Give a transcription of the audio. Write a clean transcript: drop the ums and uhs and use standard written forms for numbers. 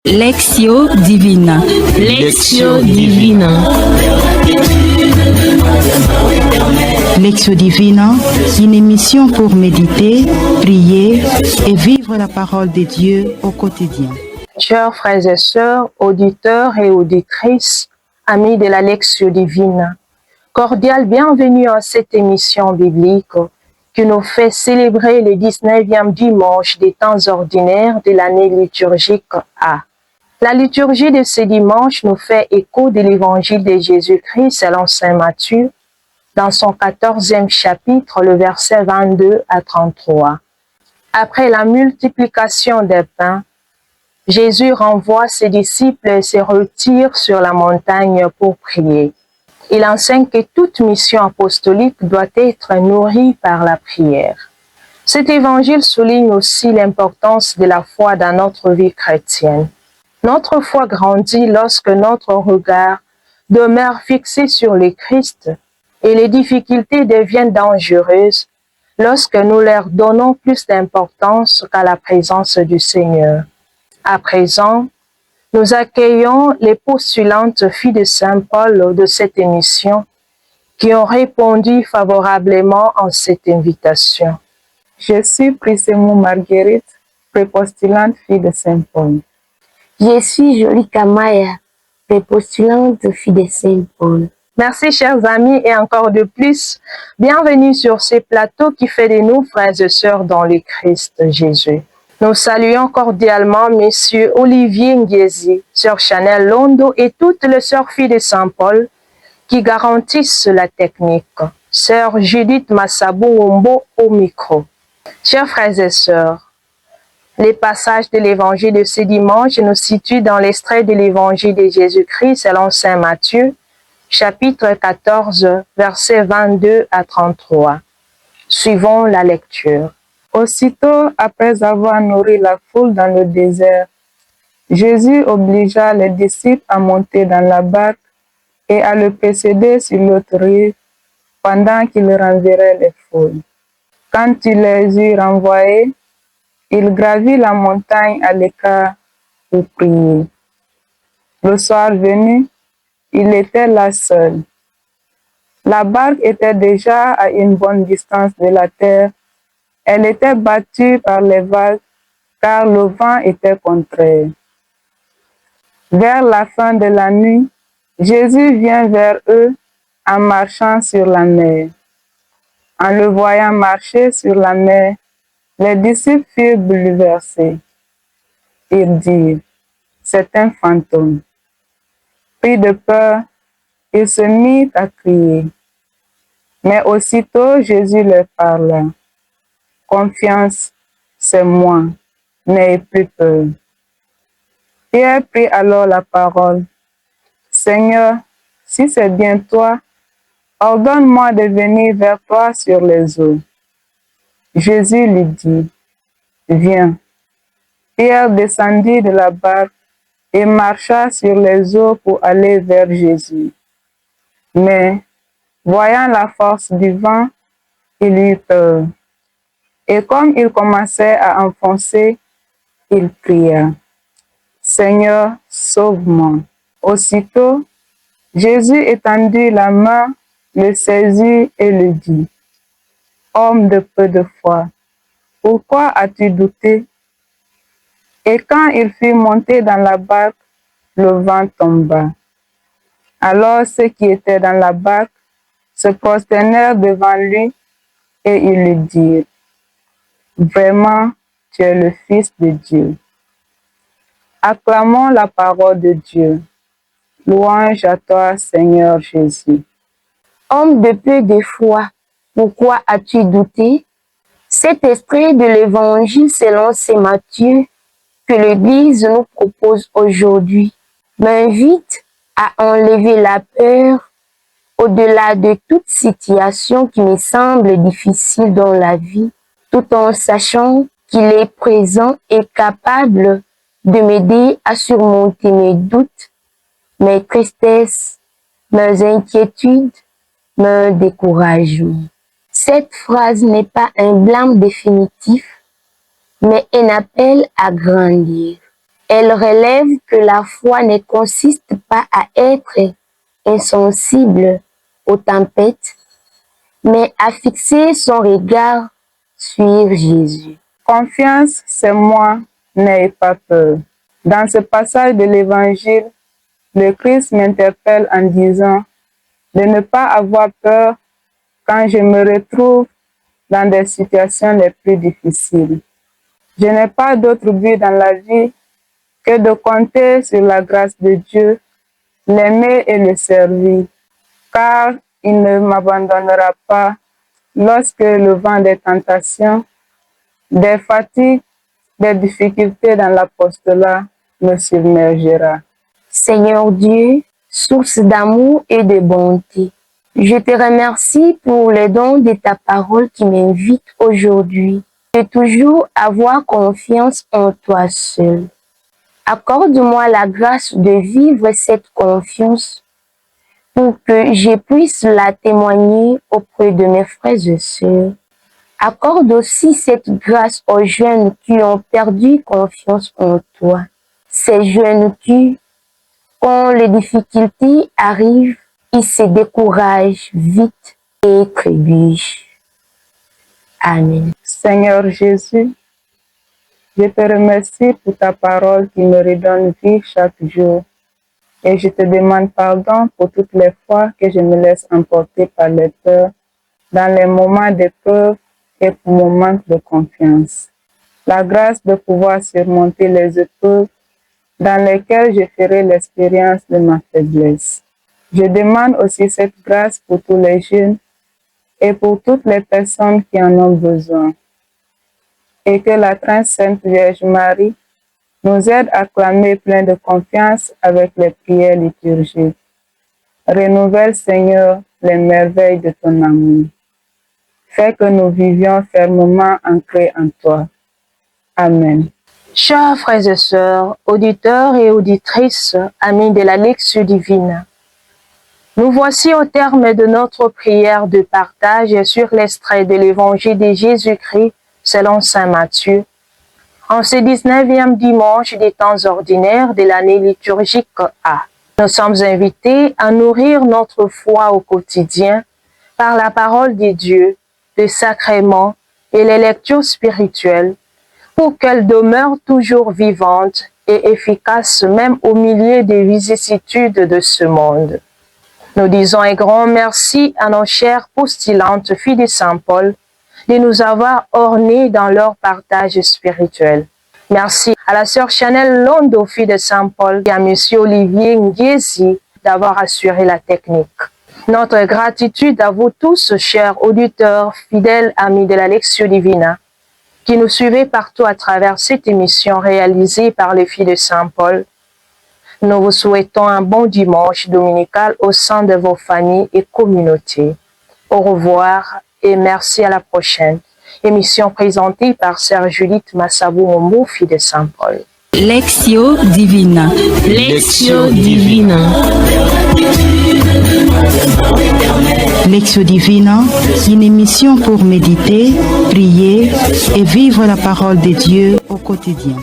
Lectio Divina. Lectio Divina. Lectio Divina, une émission pour méditer, prier et vivre la parole de Dieu au quotidien. Chers frères et sœurs, auditeurs et auditrices, amis de la Lectio Divina, cordial bienvenue à cette émission biblique qui nous fait célébrer le 19e dimanche des temps ordinaires de l'année liturgique A. La liturgie de ce dimanche nous fait écho de l'évangile de Jésus-Christ selon saint Matthieu, dans son 14e chapitre, le verset 22 à 33. Après la multiplication des pains, Jésus renvoie ses disciples et se retire sur la montagne pour prier. Il enseigne que toute mission apostolique doit être nourrie par la prière. Cet évangile souligne aussi l'importance de la foi dans notre vie chrétienne. Notre foi grandit lorsque notre regard demeure fixé sur le Christ et les difficultés deviennent dangereuses lorsque nous leur donnons plus d'importance qu'à la présence du Seigneur. À présent, nous accueillons les postulantes filles de Saint Paul de cette émission qui ont répondu favorablement à cette invitation. Je suis Priscemou Marguerite, prépostulante fille de Saint Paul. Je suis Jolie Kamaya, prépostulante fille de Saint Paul. Merci chers amis et encore de plus, bienvenue sur ce plateau qui fait de nous frères et sœurs dans le Christ Jésus. Nous saluons cordialement Messieurs Olivier Nguezi, Sœur Chanel Londo et toutes les sœurs filles de Saint Paul qui garantissent la technique. Sœur Judith Massabou Wombo au micro. Chers frères et sœurs, les passages de l'évangile de ce dimanche nous situent dans l'extrait de l'évangile de Jésus-Christ selon saint Matthieu, chapitre 14, versets 22 à 33. Suivons la lecture. Aussitôt après avoir nourri la foule dans le désert, Jésus obligea les disciples à monter dans la barque et à le précéder sur l'autre rive pendant qu'il renverrait les foules. Quand il les eut renvoyés, il gravit la montagne à l'écart pour prier. Le soir venu, il était là seul. La barque était déjà à une bonne distance de la terre. Elle était battue par les vagues car le vent était contraire. Vers la fin de la nuit, Jésus vient vers eux en marchant sur la mer. En le voyant marcher sur la mer, les disciples furent bouleversés. Ils dirent, c'est un fantôme. Pris de peur, ils se mirent à crier. Mais aussitôt Jésus leur parla. Confiance, c'est moi, n'ayez plus peur. Pierre prit alors la parole. Seigneur, si c'est bien toi, ordonne-moi de venir vers toi sur les eaux. Jésus lui dit, viens. Pierre descendit de la barque et marcha sur les eaux pour aller vers Jésus. Mais, voyant la force du vent, il eut peur. Et comme il commençait à enfoncer, il pria, Seigneur, sauve-moi. Aussitôt, Jésus étendit la main, le saisit et lui dit, homme de peu de foi, pourquoi as-tu douté? Et quand il fut monté dans la barque, le vent tomba. Alors ceux qui étaient dans la barque se prosternèrent devant lui et ils lui dirent, vraiment, tu es le Fils de Dieu. Acclamons la parole de Dieu. Louange à toi, Seigneur Jésus. Homme de peu de foi, pourquoi as-tu douté? Cet extrait de l'évangile selon saint Matthieu que l'Église nous propose aujourd'hui m'invite à enlever la peur au-delà de toute situation qui me semble difficile dans la vie, tout en sachant qu'il est présent et capable de m'aider à surmonter mes doutes, mes tristesses, mes inquiétudes, mes découragements. Cette phrase n'est pas un blâme définitif, mais un appel à grandir. Elle relève que la foi ne consiste pas à être insensible aux tempêtes, mais à fixer son regard sur Jésus. Confiance, c'est moi, n'ayez pas peur. Dans ce passage de l'Évangile, le Christ m'interpelle en disant de ne pas avoir peur quand je me retrouve dans des situations les plus difficiles. Je n'ai pas d'autre but dans la vie que de compter sur la grâce de Dieu, l'aimer et le servir, car il ne m'abandonnera pas lorsque le vent des tentations, des fatigues, des difficultés dans l'apostolat me submergera. Seigneur Dieu, source d'amour et de bonté, je te remercie pour les dons de ta parole qui m'invite aujourd'hui de toujours avoir confiance en toi seul. Accorde-moi la grâce de vivre cette confiance pour que je puisse la témoigner auprès de mes frères et sœurs. Accorde aussi cette grâce aux jeunes qui ont perdu confiance en toi. Ces jeunes qui, quand les difficultés arrivent, ils se découragent vite et trébuchent. Amen. Seigneur Jésus, je te remercie pour ta parole qui me redonne vie chaque jour. Et je te demande pardon pour toutes les fois que je me laisse emporter par les peurs dans les moments d'épreuve et pour mon manque de confiance. La grâce de pouvoir surmonter les épreuves dans lesquelles je ferai l'expérience de ma faiblesse. Je demande aussi cette grâce pour tous les jeunes et pour toutes les personnes qui en ont besoin. Et que la très sainte Vierge Marie nous aide à clamer plein de confiance avec les prières liturgiques. Renouvelle, Seigneur, les merveilles de ton amour. Fais que nous vivions fermement ancrés en toi. Amen. Chers frères et sœurs, auditeurs et auditrices, amis de la lecture divine, nous voici au terme de notre prière de partage sur l'extrait de l'Évangile de Jésus-Christ selon saint Matthieu. En ce 19e dimanche des temps ordinaires de l'année liturgique A, nous sommes invités à nourrir notre foi au quotidien par la parole de Dieu, les sacrements et les lectures spirituelles, pour qu'elle demeure toujours vivante et efficace même au milieu des vicissitudes de ce monde. Nous disons un grand merci à nos chères postulantes filles de Saint Paul de nous avoir ornées dans leur partage spirituel. Merci à la sœur Chanel Londo, fille de Saint Paul, et à monsieur Olivier Nguesi d'avoir assuré la technique. Notre gratitude à vous tous, chers auditeurs, fidèles amis de la Lectio Divina, qui nous suivez partout à travers cette émission réalisée par les filles de Saint Paul. Nous vous souhaitons un bon dimanche dominical au sein de vos familles et communautés. Au revoir et merci à la prochaine. Émission présentée par sœur Judith Massabou-Mombo, fille de Saint Paul. Lectio Divina. Lectio Divina. Lectio Divina, une émission pour méditer, prier et vivre la parole de Dieu au quotidien.